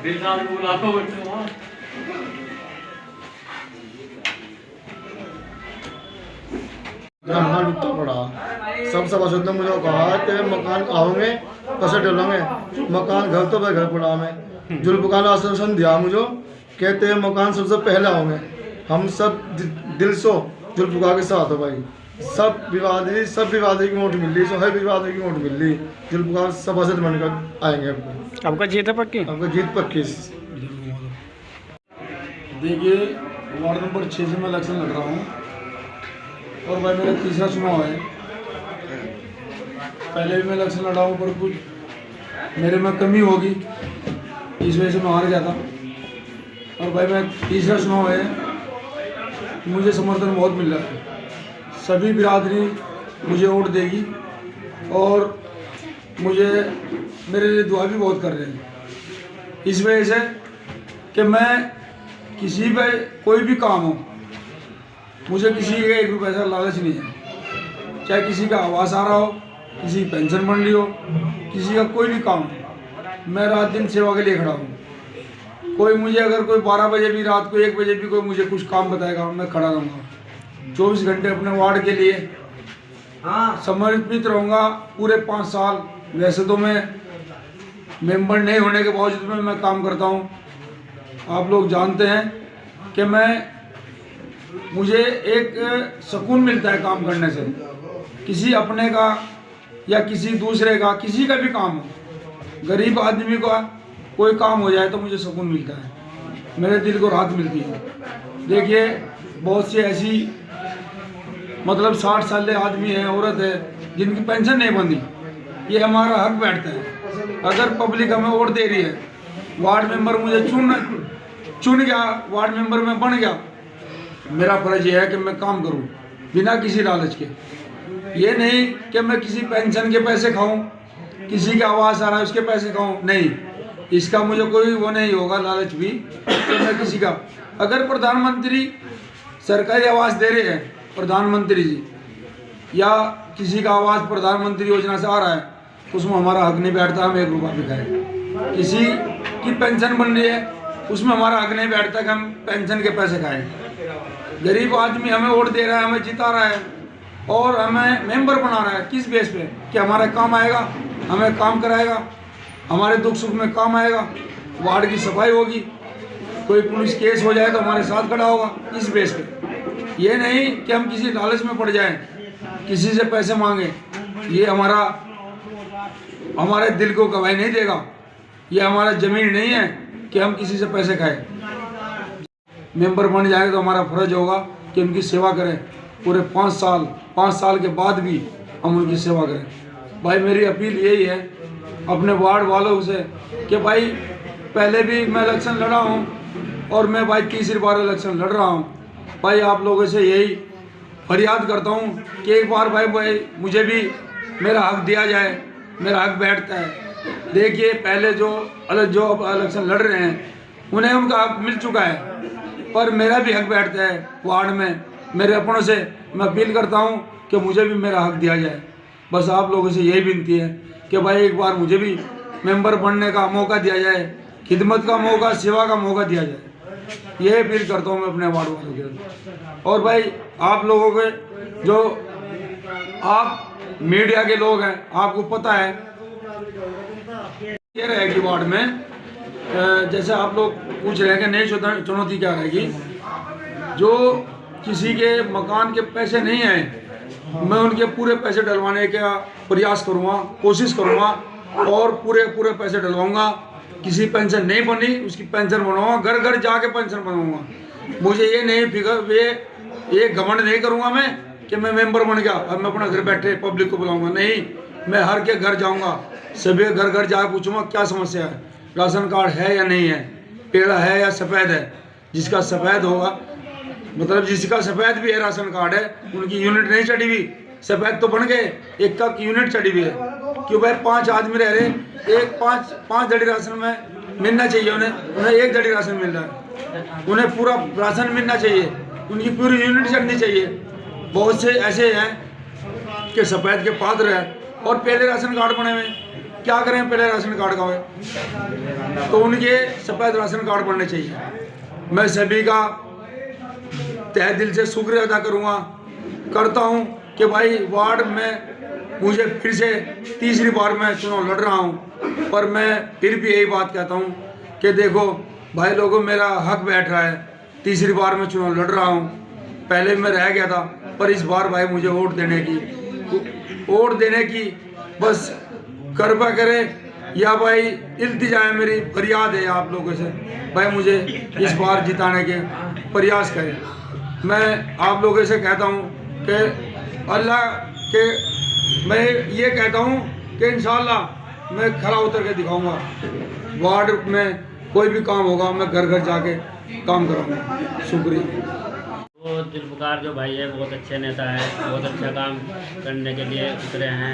मकान टूटा पड़ा। सब सभासद ने मुझे कहा कि मकान आओगे कैसे डलोगे, मकान घर तो भाई घर पड़ा में जुल्फकार ने आश्वासन दिया मुझे, कहते मकान सबसे पहले आओगे। हम सब दिल से जुल्फकार के साथ हो भाई। सब विवादी की वोट मिल रही, हर विवादी की वोट मिल रही। जुल्फकार सभासद बनकर आएंगे। आपका जीत है पक्की? आपका जीत पक्की। देखिए, वार्ड नंबर 6 से मैं इलेक्शन लड़ रहा हूँ और भाई मेरा तीसरा चुनाव है। पहले भी मैं इलेक्शन लड़ा हूँ पर कुछ मेरे में कमी होगी, इस वजह से मैं हार गया था। और भाई मैं तीसरा चुनाव है, मुझे समर्थन बहुत मिल रहा है। सभी बिरादरी मुझे वोट देगी और मुझे मेरे लिए दुआ भी बहुत कर रहे हैं। इस वजह से कि मैं किसी पे कोई भी काम हो, मुझे किसी का 1 रुपये का लालच नहीं है। चाहे किसी का आवास आ रहा हो, किसी की पेंशन बन रही हो, किसी का कोई भी काम हो, मैं रात दिन सेवा के लिए खड़ा हूँ। कोई मुझे अगर कोई 12 बजे भी, रात को 1 बजे भी कोई मुझे कुछ काम बताएगा, मैं खड़ा रहूँगा। 24 घंटे अपने वार्ड के लिए समर्पित रहूँगा पूरे 5 साल। वैसे तो मैं मेंबर नहीं होने के बावजूद में मैं काम करता हूँ। आप लोग जानते हैं कि मुझे एक सुकून मिलता है काम करने से। किसी अपने का या किसी दूसरे का, किसी का भी काम हो, गरीब आदमी का कोई काम हो जाए तो मुझे सुकून मिलता है, मेरे दिल को राहत मिलती है। देखिए, बहुत सी ऐसी मतलब 60 साल आदमी है, औरत है, जिनकी पेंशन नहीं बनी। ये हमारा हक बैठता है। अगर पब्लिक हमें वोट दे रही है, वार्ड मेंबर मुझे चुन गया, वार्ड मेंबर में बन गया, मेरा फर्ज ये है कि मैं काम करूं बिना किसी लालच के। ये नहीं कि मैं किसी पेंशन के पैसे खाऊं, किसी का आवास आ रहा है उसके पैसे खाऊं, नहीं। इसका मुझे कोई वो नहीं होगा लालच भी कि मैं किसी का। अगर प्रधानमंत्री सरकारी आवास दे रहे हैं, प्रधानमंत्री जी, या किसी का आवास प्रधानमंत्री योजना से आ रहा है, तो उसमें हमारा हक नहीं बैठता हम 1 रुपया भी खाएं। किसी की पेंशन बन रही है, उसमें हमारा हक नहीं बैठता कि हम पेंशन के पैसे खाएं। गरीब आदमी हमें वोट दे रहा है, हमें जिता रहा है और हमें मेंबर बना रहा है, किस बेस पे? कि हमारा काम आएगा, हमें काम कराएगा, हमारे दुख सुख में काम आएगा, वार्ड की सफाई होगी, कोई पुलिस केस हो जाए तो हमारे साथ खड़ा होगा, इस बेस पे। ये नहीं कि हम किसी लालच में पड़ जाएं, किसी से पैसे मांगे। ये हमारे दिल को गवाही नहीं देगा। ये हमारा ज़मीन नहीं है कि हम किसी से पैसे खाएं। मेंबर बन जाएगा तो हमारा फर्ज होगा कि उनकी सेवा करें पूरे 5 साल के बाद भी हम उनकी सेवा करें। भाई मेरी अपील यही है अपने वार्ड वालों से कि भाई पहले भी मैं इलेक्शन लड़ा हूँ और मैं भाई तीसरी बार इलेक्शन लड़ रहा हूँ। भाई आप लोगों से यही फरियाद करता हूँ कि एक बार भाई मुझे भी मेरा हक दिया जाए, मेरा हक बैठता है। देखिए, पहले जो इलेक्शन लड़ रहे हैं उन्हें उनका हक मिल चुका है, पर मेरा भी हक बैठता है वार्ड में। मेरे अपनों से मैं अपील करता हूं कि मुझे भी मेरा हक दिया जाए। बस आप लोगों से यही विनती है कि भाई एक बार मुझे भी मेंबर बनने का मौका दिया जाए, खिदमत का मौका, सेवा का मौका दिया जाए। यही अपील करता हूं मैं अपने वार्ड वालों के। और भाई आप लोगों के जो आप मीडिया के लोग हैं, आपको पता है ये रहेगी वार्ड में, जैसे आप लोग पूछ रहे हैं कि नई चुनौती क्या रहेगी। जो किसी के मकान के पैसे नहीं हैं, मैं उनके पूरे पैसे डलवाने का प्रयास करूँगा, कोशिश करूँगा और पूरे पैसे डलवाऊँगा। किसी पेंशन नहीं बनी उसकी पेंशन बनवाऊँगा, घर घर जाके पेंशन बनवाऊँगा। मुझे ये नहीं फिक्र, ये घमंड नहीं करूँगा मैं कि मैं मेंबर बन गया और मैं अपना घर बैठे पब्लिक को बुलाऊँगा। नहीं, मैं हर के घर जाऊँगा, सभी घर घर जाकर पूछूँगा क्या समस्या है, राशन कार्ड है या नहीं है, पीला है या सफ़ेद है। जिसका सफ़ेद होगा, मतलब जिसका सफ़ेद भी है राशन कार्ड है, उनकी यूनिट नहीं चढ़ी हुई, सफ़ेद तो बन गए, एक का यूनिट चढ़ी हुई है। क्यों भाई 5 आदमी रह रहे, एक 5 धड़ी राशन में मिलना चाहिए, उन्हें 1 धड़ी राशन मिल रहा है, उन्हें पूरा राशन मिलना चाहिए, उनकी पूरी यूनिट चढ़नी चाहिए। बहुत से ऐसे हैं कि सफ़ेद के पात्र हैं और पहले राशन कार्ड बने हुए, क्या करें, पहले राशन कार्ड का है तो उनके सफेद राशन कार्ड बनने चाहिए। मैं सभी का तहे दिल से शुक्रिया अदा करता हूं कि भाई वार्ड में मुझे फिर से तीसरी बार मैं चुनाव लड़ रहा हूं, पर मैं फिर भी यही बात कहता हूं कि देखो भाई लोगों, मेरा हक बैठ रहा है, तीसरी बार मैं चुनाव लड़ रहा हूं। पहले मैं रह गया था, पर इस बार भाई मुझे वोट देने की बस कृपा करें, या भाई इल्तिजा है, मेरी फरियाद है आप लोगों से, भाई मुझे इस बार जिताने के प्रयास करें। मैं आप लोगों से कहता हूं कि अल्लाह के, मैं ये कहता हूं कि इंशाल्लाह मैं खरा उतर के दिखाऊंगा। वार्ड में कोई भी काम होगा मैं घर घर जाके काम करूंगा। शुक्रिया। वो जुल्फ़कार जो भाई है बहुत अच्छे नेता है, बहुत अच्छा काम करने के लिए उतरे हैं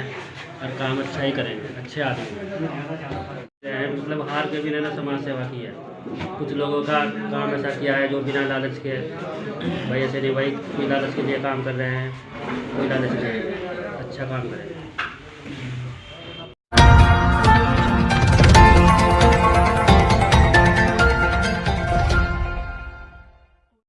और काम अच्छा ही करेंगे, अच्छे आदमी हैं। मतलब हार के भी इन्होंने समाज सेवा की है। कुछ लोगों का काम ऐसा किया है जो बिना लालच के, भाई ऐसे नहीं भाई कोई लालच के लिए काम कर रहे हैं, कोई लालच नहीं, अच्छा काम करेंगे।